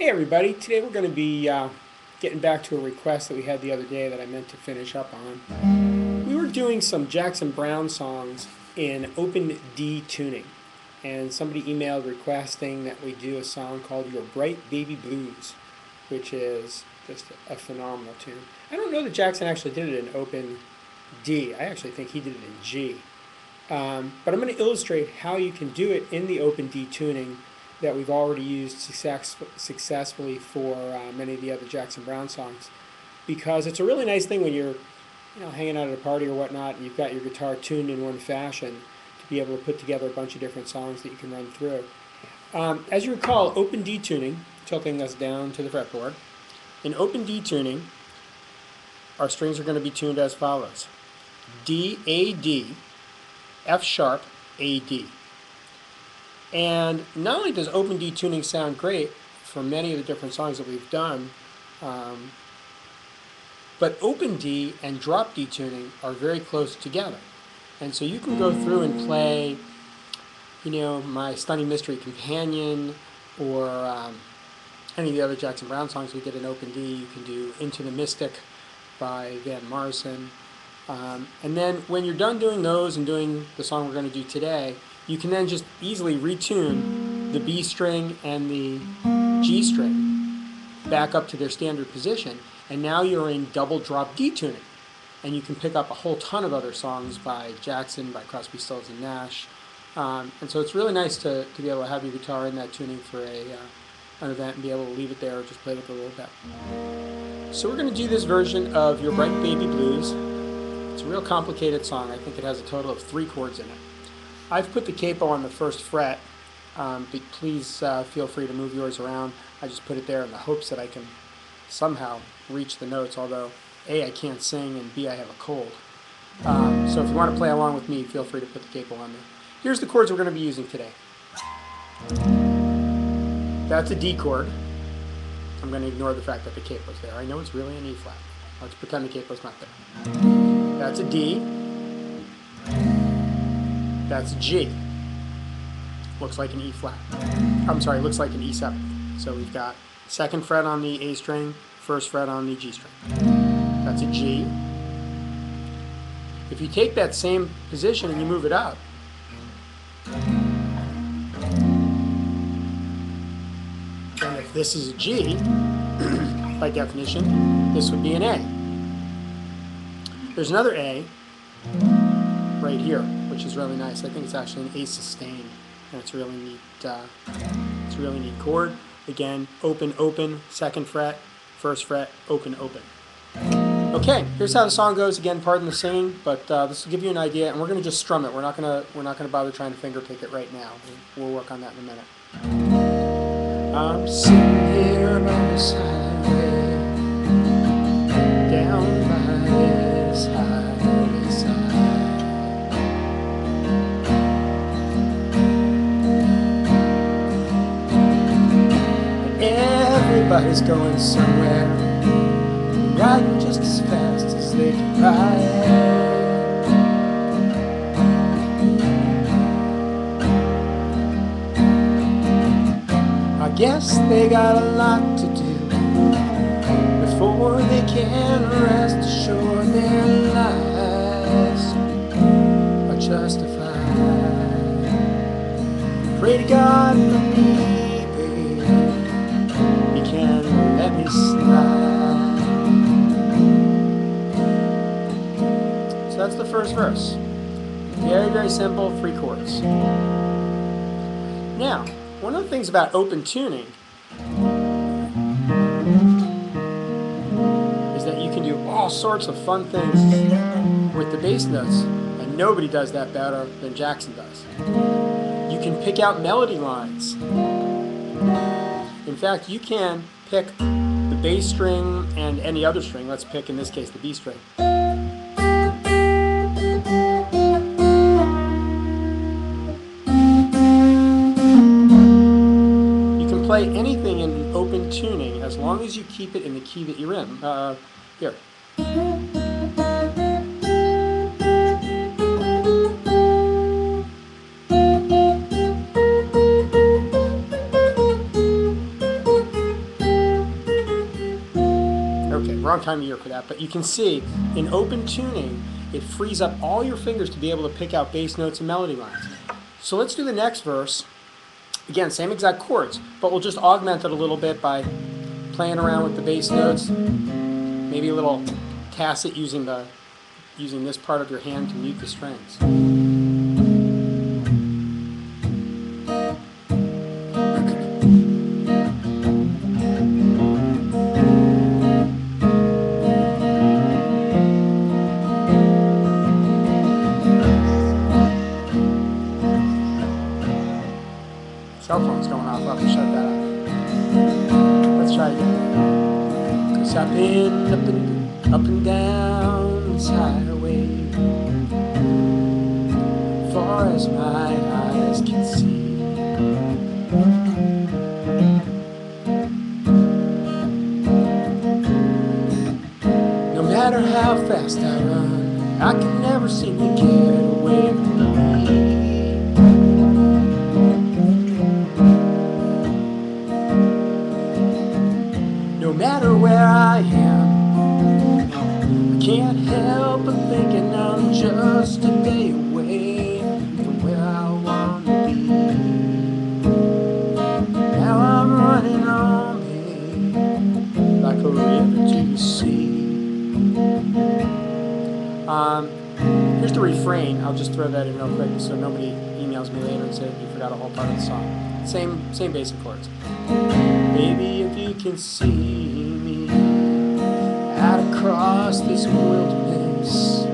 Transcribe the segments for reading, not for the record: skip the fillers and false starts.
Hey everybody, today we're going to be getting back to a request that we had the other day that I meant to finish up on. We were doing some Jackson Browne songs in open D tuning, and somebody emailed requesting that we do a song called Your Bright Baby Blues, which is just a phenomenal tune. I don't know that Jackson actually did it in open D. I actually think he did it in G. But I'm going to illustrate how you can do it in the open D tuning that we've already used successfully for many of the other Jackson Browne songs, because it's a really nice thing when you're hanging out at a party or whatnot and you've got your guitar tuned in one fashion to be able to put together a bunch of different songs that you can run through. As you recall, open D tuning, tilting us down to the fretboard, in open D tuning our strings are going to be tuned as follows: D, A, D, F sharp, A, D. And not only does open D tuning sound great for many of the different songs that we've done, but open D and drop D tuning are very close together. And so you can go through and play, My Stunning Mystery Companion, or any of the other Jackson Browne songs we did in open D. You can do Into the Mystic by Van Morrison. And then when you're done doing those and doing the song we're going to do today, you can then just easily retune the B string and the G string back up to their standard position, and now you're in double drop D tuning. And you can pick up a whole ton of other songs by Jackson, by Crosby, Stills, and Nash. And so it's really nice to be able to have your guitar in that tuning for an event and be able to leave it there or just play with it a little bit. So we're going to do this version of Your Bright Baby Blues. It's a real complicated song. I think it has a total of 3 chords in it. I've put the capo on the 1st fret, but please feel free to move yours around. I just put it there in the hopes that I can somehow reach the notes, although A, I can't sing, and B, I have a cold. So if you want to play along with me, feel free to put the capo on there. Here's the chords we're going to be using today. That's a D chord. I'm going to ignore the fact that the capo's there. I know it's really an E flat. Let's pretend the capo's not there. That's a D. That's a G. Looks like an E flat. I'm sorry, looks like an E7. So we've got 2nd fret on the A string, 1st fret on the G string. That's a G. If you take that same position and you move it up, and if this is a G, by definition, this would be an A. There's another A right here, which is really nice. I think it's actually an A sustain, and it's a really neat. It's a really neat chord. Again, open, open, 2nd fret, 1st fret, open, open. Okay, here's how the song goes. Again, pardon the singing, but this will give you an idea, and we're going to just strum it. We're not going to bother trying to finger pick it right now. We'll work on that in a minute. I'm sitting here on this highway, down by this highway side. Everybody's going somewhere, riding just as fast as they can ride. I guess they got a lot to do before they can rest assured their lives are justified. Pray to God for me, baby, He can let me slide. So that's the 1st verse. Very, very simple, 3 chords. Now, one of the things about open tuning is that you can do all sorts of fun things with the bass notes, and nobody does that better than Jackson does. You can pick out melody lines. In fact, you can pick the bass string and any other string. Let's pick, in this case, the B string. Play anything in open tuning as long as you keep it in the key that you're in. Here. wrong time of year for that, but you can see in open tuning, it frees up all your fingers to be able to pick out bass notes and melody lines. So let's do the next verse. Again, same exact chords, but we'll just augment it a little bit by playing around with the bass notes, maybe a little tacit using this part of your hand to mute the strings. Cell phone's going off. I'll have to shut that off. Let's try again. 'Cause I've been up and down this highway, far as my eyes can see. No matter how fast I run, I can never seem to get away from me. No matter where I am, I can't help but thinking I'm just a day away from where I want to be. Now I'm running on me like a river to the sea. Here's the refrain. I'll just throw that in real quick so nobody emails me later and says you forgot a whole part of the song. Same basic chords. Baby, if you can see me out across this wilderness,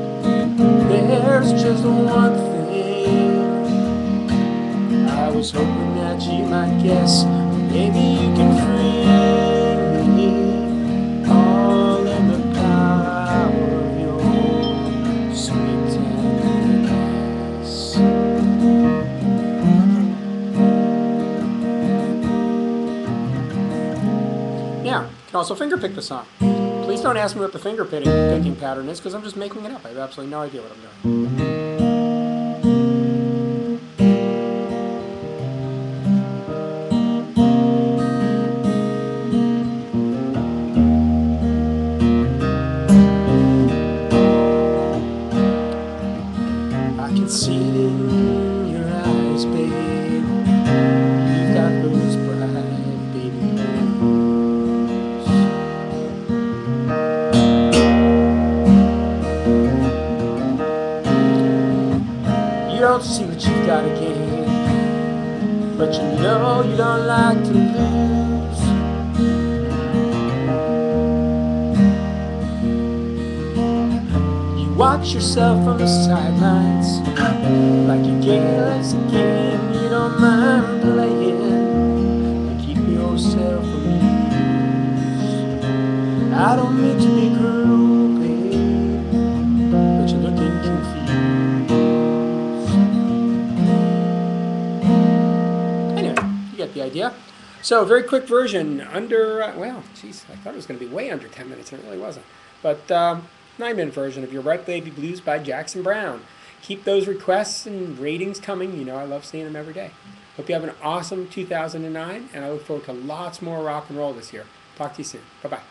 there's just one thing I was hoping that you might guess. Maybe you can free me all in the power of your sweet tenderness. Yeah, you can also finger pick the song. Please don't ask me what the finger picking pattern is, because I'm just making it up. I have absolutely no idea what I'm doing. I can see it in your eyes, babe. You've got those bright baby eyes. You don't see what you've got to gain, but you know you don't like to lose. You watch yourself from the sidelines like a careless game you don't mind playing to keep yourself amused. I don't mean to be cruel, babe, but you're looking confused. Anyway, you get the idea. So, very quick version, under, well, geez, I thought it was going to be way under 10 minutes, and it really wasn't. But 9-minute version of Your Right Baby Blues by Jackson Browne. Keep those requests and ratings coming. You know I love seeing them every day. Hope you have an awesome 2009, and I look forward to lots more rock and roll this year. Talk to you soon. Bye-bye.